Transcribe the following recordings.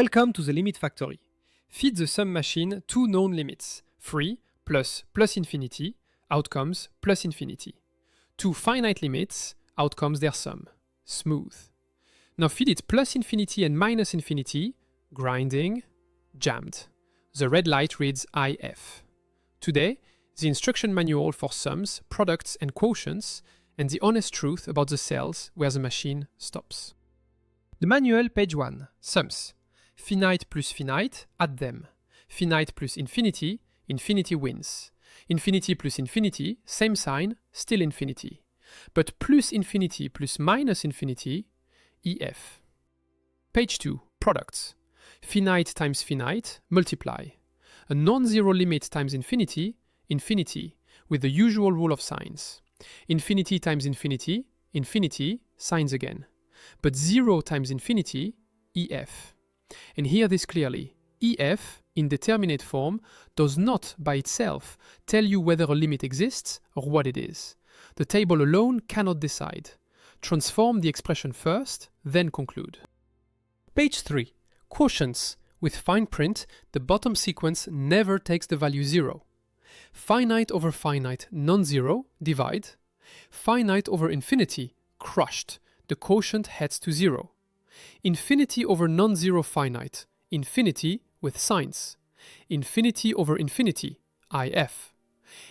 Welcome to the limit factory. Feed the sum machine two known limits, free plus infinity, outcomes plus infinity. Two finite limits, outcomes their sum, smooth. Now feed it plus infinity and minus infinity, grinding, jammed. The red light reads IF. Today, the instruction manual for sums, products and quotients, and the honest truth about the cells where the machine stops. The manual, page 1, sums. Finite plus finite, add them. Finite plus infinity, infinity wins. Infinity plus infinity, same sign, still infinity. But plus infinity plus minus infinity, EF. Page 2, products. Finite times finite, multiply. A non-zero limit times infinity, infinity, with the usual rule of signs. Infinity times infinity, infinity, signs again. But 0 times infinity, EF. And hear this clearly. EF, in determinate form, does not by itself tell you whether a limit exists or what it is. The table alone cannot decide. Transform the expression first, then conclude. Page 3. Quotients. With fine print, the bottom sequence never takes the value 0. Finite over finite, non-zero, divide. Finite over infinity, crushed. The quotient heads to 0. Infinity over non-zero finite, infinity with signs. Infinity over infinity, IF.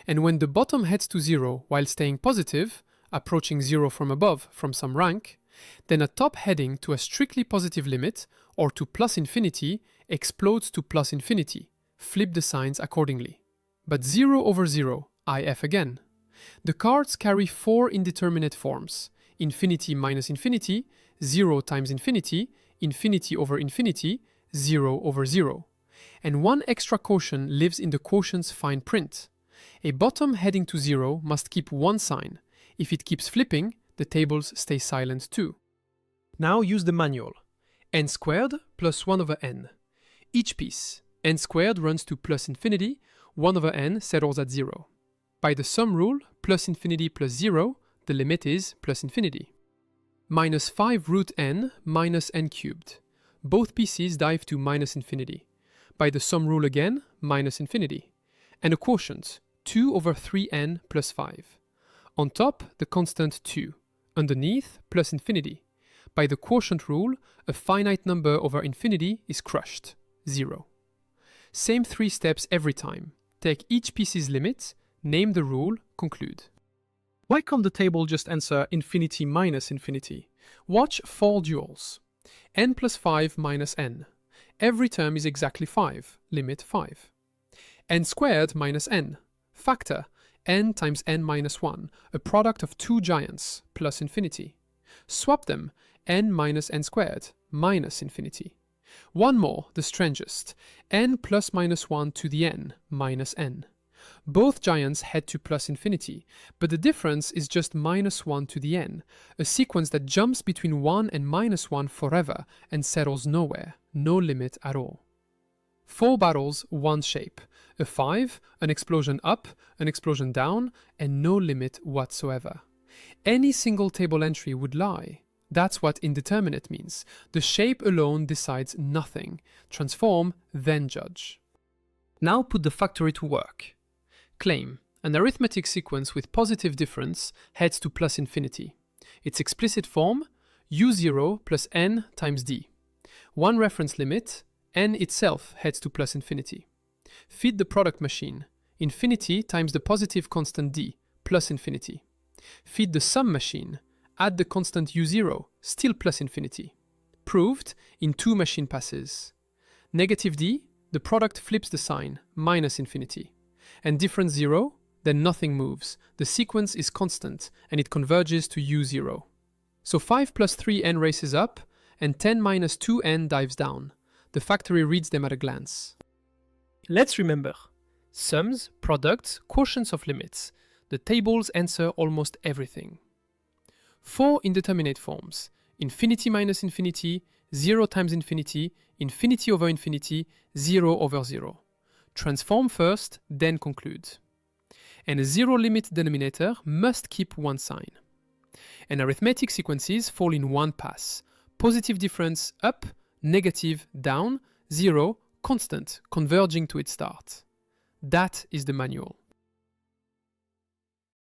And when the bottom heads to 0 while staying positive, approaching 0 from above from some rank, then a top heading to a strictly positive limit or to plus infinity explodes to plus infinity. Flip the signs accordingly. But 0 over 0, IF again. The cards carry four indeterminate forms. Infinity minus infinity, 0 times infinity, infinity over infinity, 0 over 0. And one extra quotient lives in the quotient's fine print. A bottom heading to 0 must keep one sign. If it keeps flipping, the tables stay silent too. Now use the manual. N squared plus 1 over n. Each piece, n squared runs to plus infinity, 1 over n settles at 0. By the sum rule, plus infinity plus 0, the limit is plus infinity. Minus 5 root n minus n cubed. Both pieces dive to minus infinity. By the sum rule again, minus infinity. And a quotient, 2 over 3n plus 5. On top, the constant 2. Underneath, plus infinity. By the quotient rule, a finite number over infinity is crushed, 0. Same 3 steps every time. Take each piece's limit, name the rule, conclude. Why can't the table just answer infinity minus infinity? Watch 4 duels. N plus 5 minus n. Every term is exactly 5, limit 5. N squared minus n. Factor, n times n minus 1, a product of two giants, plus infinity. Swap them, n minus n squared, minus infinity. One more, the strangest, n plus minus 1 to the n, minus n. Both giants head to plus infinity, but the difference is just minus 1 to the n, a sequence that jumps between 1 and minus 1 forever and settles nowhere, no limit at all. 4 battles, one shape, a 5, an explosion up, an explosion down, and no limit whatsoever. Any single table entry would lie. That's what indeterminate means. The shape alone decides nothing. Transform, then judge. Now put the factory to work. Claim, an arithmetic sequence with positive difference heads to plus infinity. Its explicit form, u0 plus n times d. One reference limit, n itself heads to plus infinity. Feed the product machine, infinity times the positive constant d, plus infinity. Feed the sum machine, add the constant u0, still plus infinity. Proved in 2 machine passes. Negative d, the product flips the sign, minus infinity. And difference 0, then nothing moves. The sequence is constant, and it converges to u0. So 5 plus 3n races up, and 10 minus 2n dives down. The factory reads them at a glance. Let's remember. Sums, products, quotients of limits. The tables answer almost everything. 4 indeterminate forms. Infinity minus infinity, 0 times infinity, infinity over infinity, 0 over 0. Transform first, then conclude. And a zero limit denominator must keep one sign. And arithmetic sequences fall in one pass. Positive difference up, negative down, 0 constant converging to its start. That is the manual.